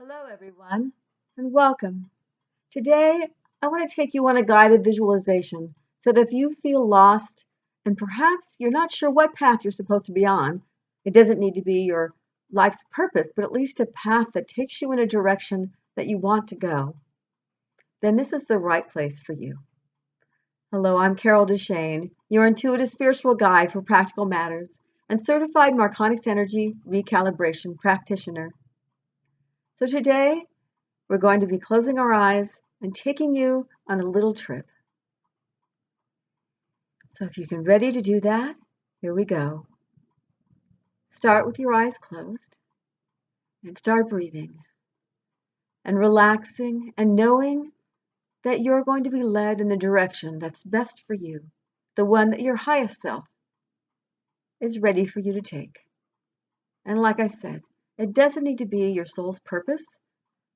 Hello, everyone, and welcome. Today, I want to take you on a guided visualization so that if you feel lost and perhaps you're not sure what path you're supposed to be on, it doesn't need to be your life's purpose, but at least a path that takes you in a direction that you want to go, then this is the right place for you. Hello, I'm Carol DeChaine, your intuitive spiritual guide for practical matters and certified Marconics Energy recalibration practitioner. So today, we're going to be closing our eyes and taking you on a little trip. So if you can ready to do that, here we go. Start with your eyes closed and start breathing and relaxing and knowing that you're going to be led in the direction that's best for you, the one that your highest self is ready for you to take. And like I said, it doesn't need to be your soul's purpose,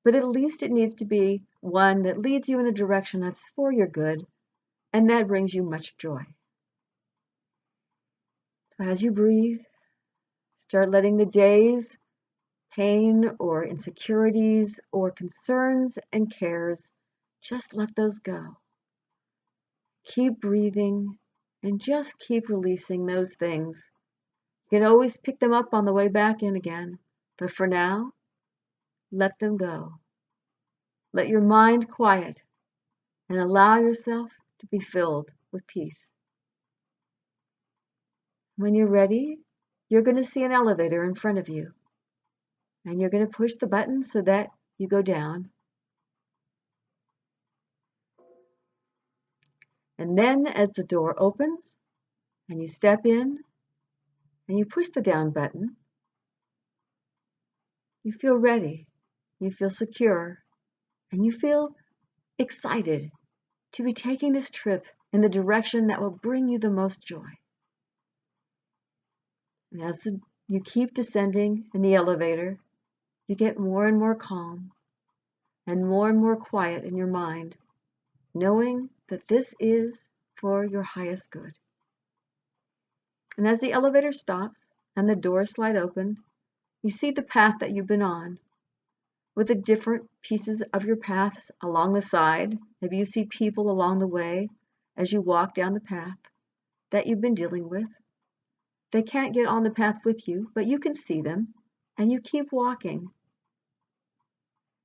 but at least it needs to be one that leads you in a direction that's for your good and that brings you much joy. So as you breathe, start letting the day's pain or insecurities or concerns and cares, just let those go. Keep breathing and just keep releasing those things. You can always pick them up on the way back in again, but for now, let them go. Let your mind quiet and allow yourself to be filled with peace. When you're ready, you're going to see an elevator in front of you. And you're going to push the button so that you go down. And then as the door opens and you step in and you push the down button, you feel ready, you feel secure, and you feel excited to be taking this trip in the direction that will bring you the most joy. And as you keep descending in the elevator, you get more and more calm and more quiet in your mind, knowing that this is for your highest good. And as the elevator stops and the doors slide open, you see the path that you've been on with the different pieces of your paths along the side. Maybe you see people along the way as you walk down the path that you've been dealing with. They can't get on the path with you, but you can see them and you keep walking.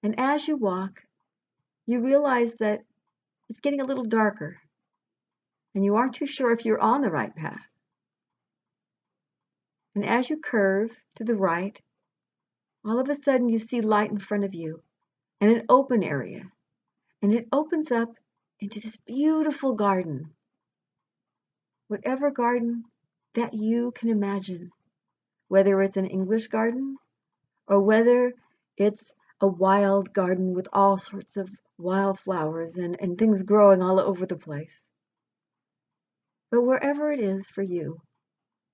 And as you walk, you realize that it's getting a little darker and you aren't too sure if you're on the right path. And as you curve to the right, all of a sudden you see light in front of you and an open area. And it opens up into this beautiful garden. Whatever garden that you can imagine, whether it's an English garden or whether it's a wild garden with all sorts of wildflowers and things growing all over the place. But wherever it is for you,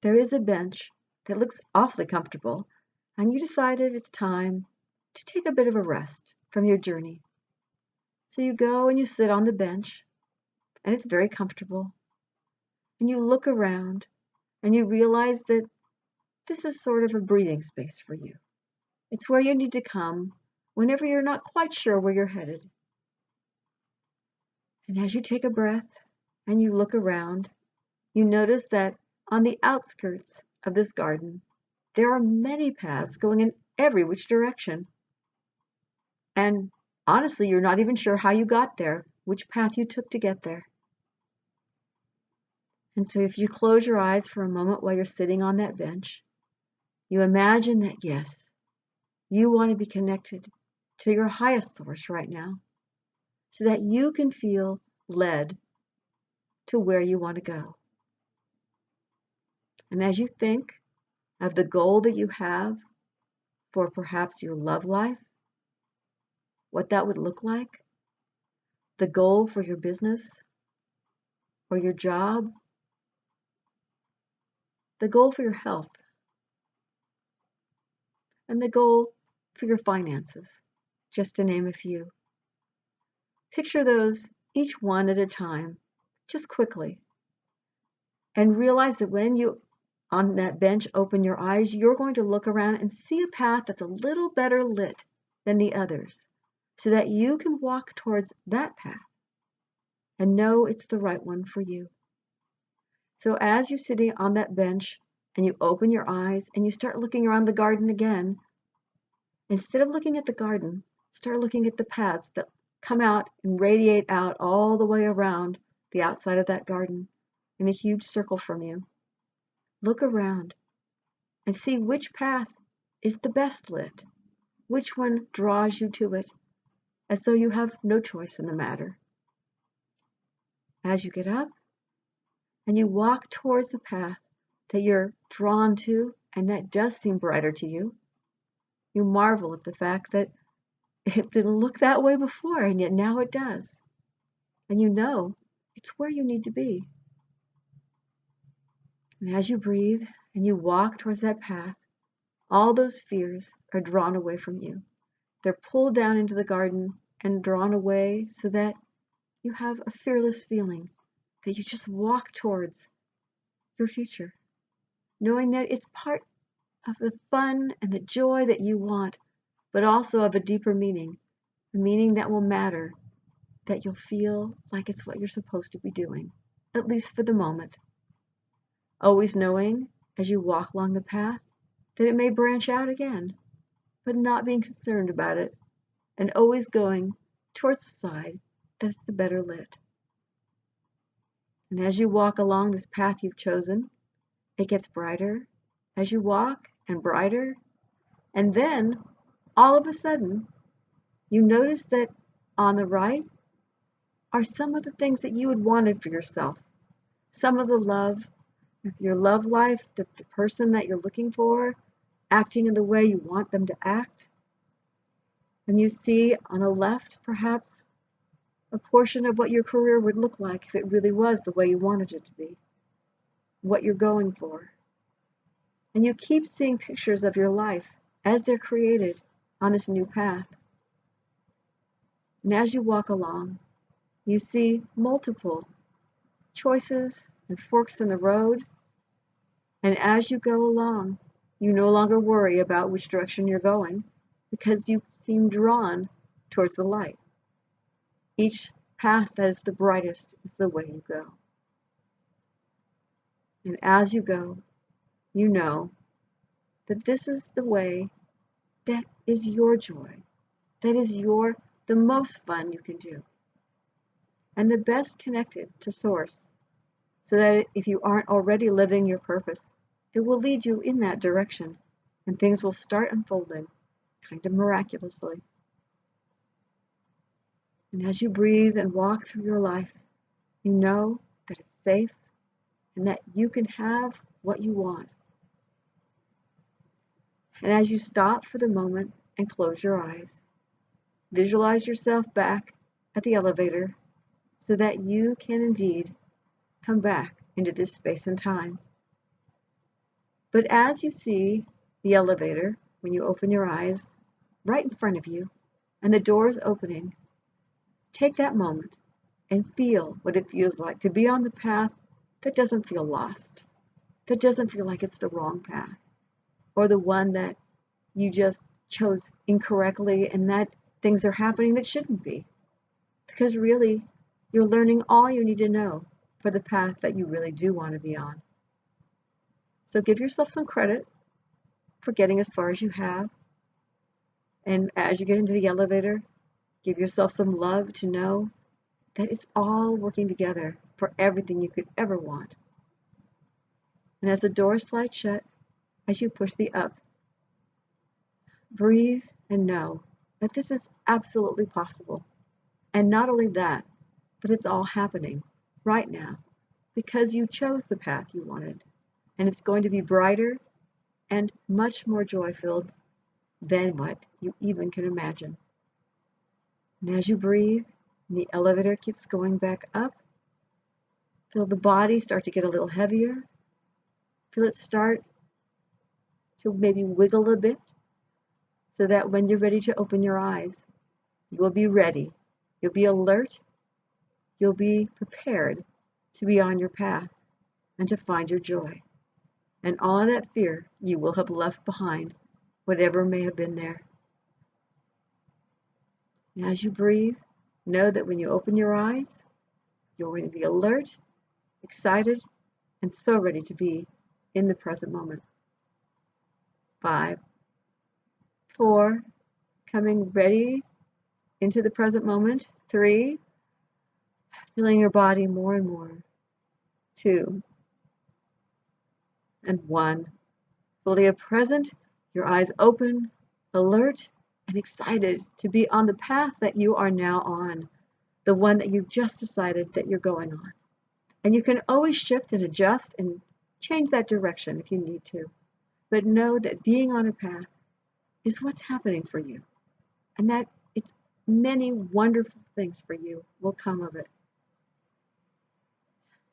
there is a bench that looks awfully comfortable, and you decided it's time to take a bit of a rest from your journey. So you go and you sit on the bench, and it's very comfortable, and you look around, and you realize that this is sort of a breathing space for you. It's where you need to come whenever you're not quite sure where you're headed. And as you take a breath and you look around, you notice that on the outskirts of this garden, there are many paths going in every which direction. And honestly, you're not even sure how you got there, which path you took to get there. And so if you close your eyes for a moment while you're sitting on that bench, you imagine that, yes, you want to be connected to your highest source right now so that you can feel led to where you want to go. And as you think of the goal that you have for perhaps your love life, what that would look like, the goal for your business or your job, the goal for your health, and the goal for your finances, just to name a few. Picture those each one at a time, just quickly, and realize that when you on that bench open your eyes, you're going to look around and see a path that's a little better lit than the others, so that you can walk towards that path and know it's the right one for you. So as you're sitting on that bench and you open your eyes and you start looking around the garden again, instead of looking at the garden, start looking at the paths that come out and radiate out all the way around the outside of that garden in a huge circle from you. Look around and see which path is the best lit, which one draws you to it, as though you have no choice in the matter. As you get up and you walk towards the path that you're drawn to and that does seem brighter to you, you marvel at the fact that it didn't look that way before and yet now it does. And you know it's where you need to be. And as you breathe and you walk towards that path, all those fears are drawn away from you. They're pulled down into the garden and drawn away so that you have a fearless feeling that you just walk towards your future, knowing that it's part of the fun and the joy that you want, but also of a deeper meaning, a meaning that will matter, that you'll feel like it's what you're supposed to be doing, at least for the moment. Always knowing, as you walk along the path, that it may branch out again, but not being concerned about it, and always going towards the side that's the better lit. And as you walk along this path you've chosen, it gets brighter as you walk and brighter, and then all of a sudden you notice that on the right are some of the things that you had wanted for yourself, some of the love, your love life, the person that you're looking for, acting in the way you want them to act. And you see on the left, perhaps, a portion of what your career would look like if it really was the way you wanted it to be, what you're going for. And you keep seeing pictures of your life as they're created on this new path. And as you walk along, you see multiple choices and forks in the road. And as you go along, you no longer worry about which direction you're going because you seem drawn towards the light. Each path that is the brightest is the way you go. And as you go, you know that this is the way that is your joy, that is the most fun you can do, and the best connected to Source, so that if you aren't already living your purpose, it will lead you in that direction, and things will start unfolding kind of miraculously. And as you breathe and walk through your life, you know that it's safe and that you can have what you want. And as you stop for the moment and close your eyes, visualize yourself back at the elevator so that you can indeed come back into this space and time. But as you see the elevator, when you open your eyes, right in front of you, and the doors opening, take that moment and feel what it feels like to be on the path that doesn't feel lost, that doesn't feel like it's the wrong path, or the one that you just chose incorrectly and that things are happening that shouldn't be. Because really, you're learning all you need to know for the path that you really do want to be on. So give yourself some credit for getting as far as you have. And as you get into the elevator, give yourself some love to know that it's all working together for everything you could ever want. And as the door slides shut, as you push the up, breathe and know that this is absolutely possible. And not only that, but it's all happening right now because you chose the path you wanted. And it's going to be brighter and much more joy-filled than what you even can imagine. And as you breathe, and the elevator keeps going back up, feel the body start to get a little heavier. Feel it start to maybe wiggle a bit so that when you're ready to open your eyes, you will be ready. You'll be alert. You'll be prepared to be on your path and to find your joy. And all of that fear you will have left behind, whatever may have been there. And as you breathe, know that when you open your eyes, you're going to be alert, excited, and so ready to be in the present moment. 5, 4, coming ready into the present moment. 3, feeling your body more and more. 2, and 1, fully present, your eyes open, alert, and excited to be on the path that you are now on, the one that you've just decided that you're going on. And you can always shift and adjust and change that direction if you need to. But know that being on a path is what's happening for you, and that it's many wonderful things for you will come of it.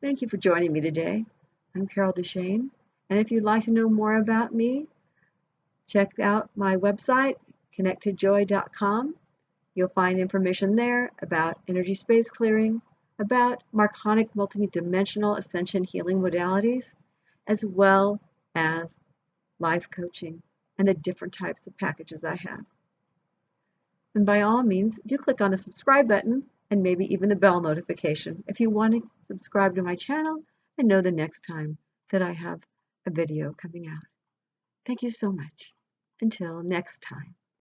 Thank you for joining me today. I'm Carol DeChaine, and if you'd like to know more about me, check out my website, connectedjoy.com. You'll find information there about energy space clearing, about Marconic multidimensional ascension healing modalities, as well as life coaching and the different types of packages I have. And by all means, do click on the subscribe button and maybe even the bell notification if you want to subscribe to my channel and know the next time that I have a video coming out. Thank you so much. Until next time.